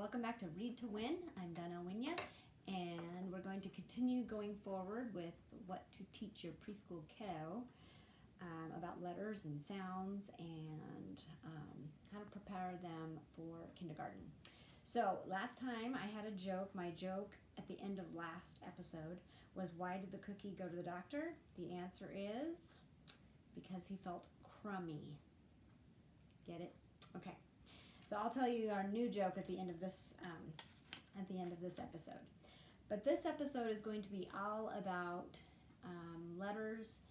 Welcome back to Read to Win. I'm Donna Winya, and we're going to continue going forward with what to teach your preschool kiddo about letters and sounds and how to prepare them for kindergarten. So last time I had a joke. My joke at the end of last episode was, why did the cookie go to the doctor? The answer is because he felt crummy. Get it? Okay. So I'll tell you our new joke at the end of this episode. But this episode is going to be all about letters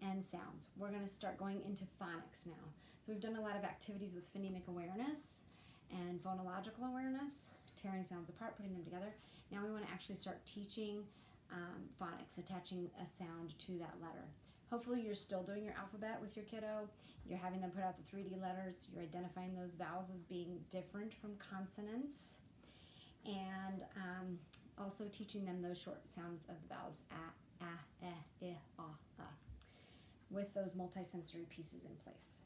and sounds. We're going to start going into phonics now. So we've done a lot of activities with phonemic awareness and phonological awareness, tearing sounds apart, putting them together. Now we want to actually start teaching phonics, attaching a sound to that letter. Hopefully you're still doing your alphabet with your kiddo. You're having them put out the 3D letters. You're identifying those vowels as being different from consonants. And also teaching them those short sounds of the vowels, a, eh, ah, with those multisensory pieces in place.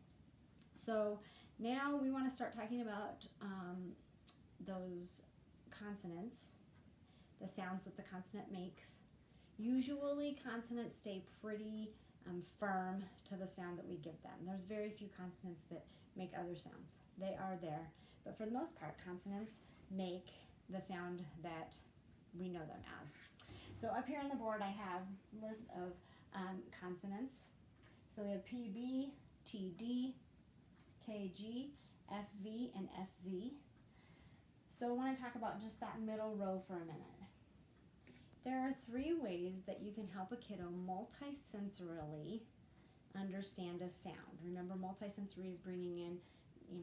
So now we want to start talking about those consonants, the sounds that the consonant makes. Usually consonants stay pretty firm to the sound that we give them. There's very few consonants that make other sounds. They are there, but for the most part, consonants make the sound that we know them as. So up here on the board I have a list of consonants. So we have PB, TD, KG, FV, and SZ. So I want to talk about just that middle row for a minute. There are 3 ways that you can help a kiddo multisensorily understand a sound. Remember, multisensory is bringing in,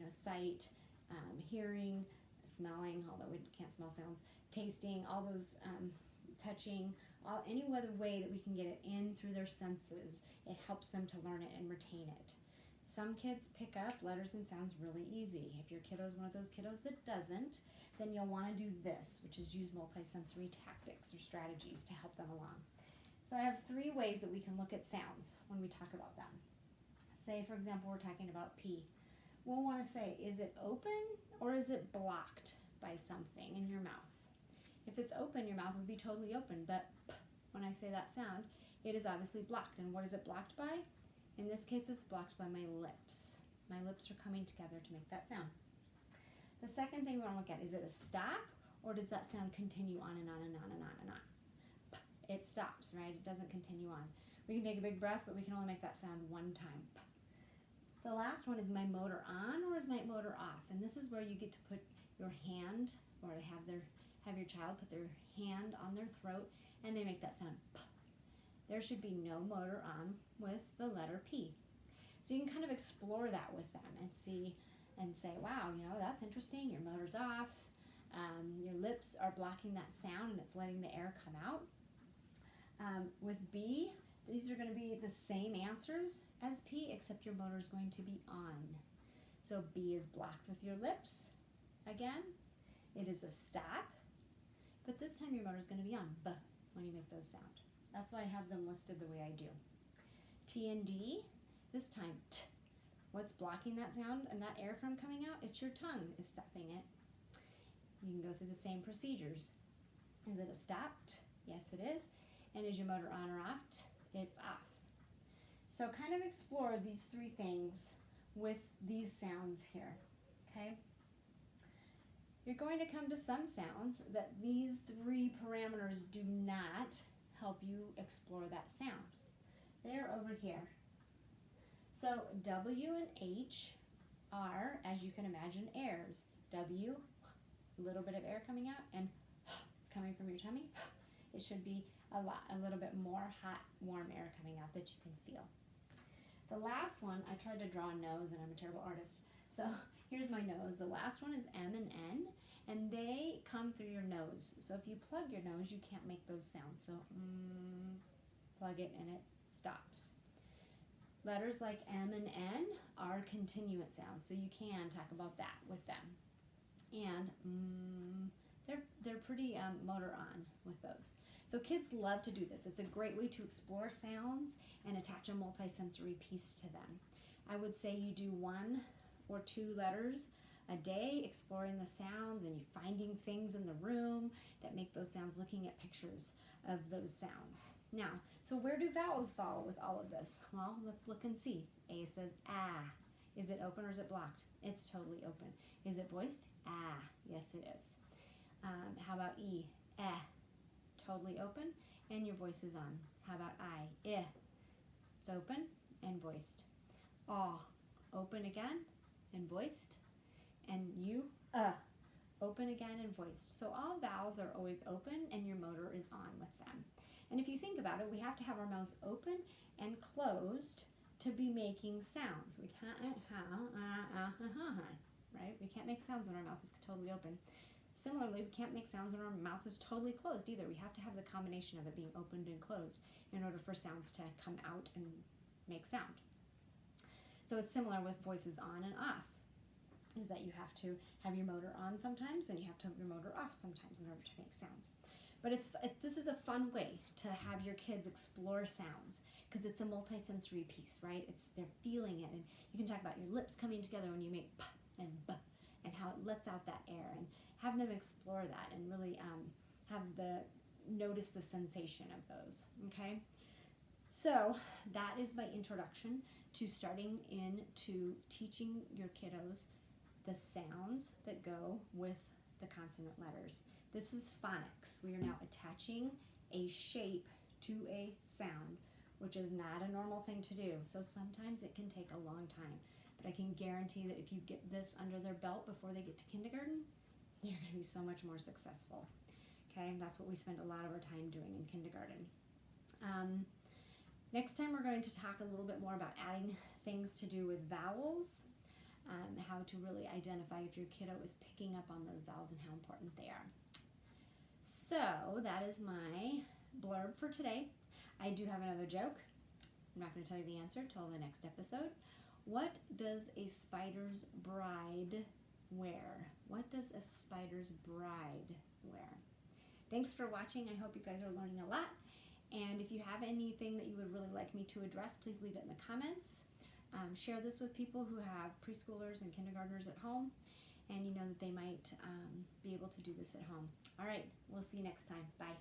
sight, hearing, smelling, although we can't smell sounds, tasting, all those touching, any other way that we can get it in through their senses. It helps them to learn it and retain it. Some kids pick up letters and sounds really easy. If your kiddo is one of those kiddos that doesn't, then you'll want to do this, which is use multisensory tactics or strategies to help them along. So I have 3 ways that we can look at sounds when we talk about them. Say, for example, we're talking about P. We'll want to say, is it open or is it blocked by something in your mouth? If it's open, your mouth would be totally open, but when I say that sound, it is obviously blocked. And what is it blocked by? In this case, it's blocked by my lips. My lips are coming together to make that sound. The second thing we want to look at, is it a stop, or does that sound continue on and on and on and on and on? It stops, right? It doesn't continue on. We can take a big breath, but we can only make that sound one time. The last one is my motor on or is my motor off? And this is where you get to put your hand, or have your child put their hand on their throat, and they make that sound p. There should be no motor on with the letter P. So you can kind of explore that with them and see and say, wow, that's interesting. Your motor's off. Your lips are blocking that sound and it's letting the air come out. With B, these are going to be the same answers as P, except your motor is going to be on. So B is blocked with your lips. Again, it is a stop, but this time your motor is going to be on B when you make those sound. That's why I have them listed the way I do. T and D, this time T. What's blocking that sound and that air from coming out? It's your tongue is stopping it. You can go through the same procedures. Is it a stop? T. Yes, it is. And is your motor on or off? T. It's off. So kind of explore these 3 things with these sounds here, okay? You're going to come to some sounds that these 3 parameters do not help you explore that sound. They're over here. So W and H are, as you can imagine, airs. W, a little bit of air coming out, and it's coming from your tummy. It should be a little bit more hot, warm air coming out that you can feel. The last one, I tried to draw a nose, and I'm a terrible artist. So here's my nose. The last one is M and N, and they come through your nose. So if you plug your nose, you can't make those sounds. So plug it and it stops. Letters like M and N are continuant sounds, so you can talk about that with them. And they're pretty motor on with those. So kids love to do this. It's a great way to explore sounds and attach a multisensory piece to them. I would say you do 1 or 2 letters a day exploring the sounds and you finding things in the room that make those sounds, looking at pictures of those sounds. Now, so where do vowels fall with all of this? Well, let's look and see. A says ah. Is it open or is it blocked? It's totally open. Is it voiced? Ah, yes it is. How about E? Eh. Totally open and your voice is on. How about I? Eh. It's open and voiced. Aw. Open again and voiced. And you? Open again and voiced. So all vowels are always open and your motor is on with them. And if you think about it, we have to have our mouths open and closed to be making sounds. We can't right? We can't make sounds when our mouth is totally open. Similarly, we can't make sounds when our mouth is totally closed either. We have to have the combination of it being opened and closed in order for sounds to come out and make sound. So it's similar with voices on and off, is that you have to have your motor on sometimes and you have to have your motor off sometimes in order to make sounds. But this is a fun way to have your kids explore sounds because it's a multi-sensory piece, right? They're feeling it, and you can talk about your lips coming together when you make p and b, and how it lets out that air, and have them explore that and really notice the sensation of those. Okay, so that is my introduction to starting into teaching your kiddos the sounds that go with the consonant letters. This is phonics. We are now attaching a shape to a sound, which is not a normal thing to do. So sometimes it can take a long time, but I can guarantee that if you get this under their belt before they get to kindergarten, they're going to be so much more successful. Okay, that's what we spend a lot of our time doing in kindergarten. Next time we're going to talk a little bit more about adding things to do with vowels, how to really identify if your kiddo is picking up on those vowels and how important they are. So that is my blurb for today. I do have another joke. I'm not going to tell you the answer till the next episode. What does a spider's bride wear? What does a spider's bride wear? Thanks for watching. I hope you guys are learning a lot. And if you have anything that you would really like me to address, please leave it in the comments. Share this with people who have preschoolers and kindergartners at home, and you know that they might be able to do this at home. All right, we'll see you next time. Bye.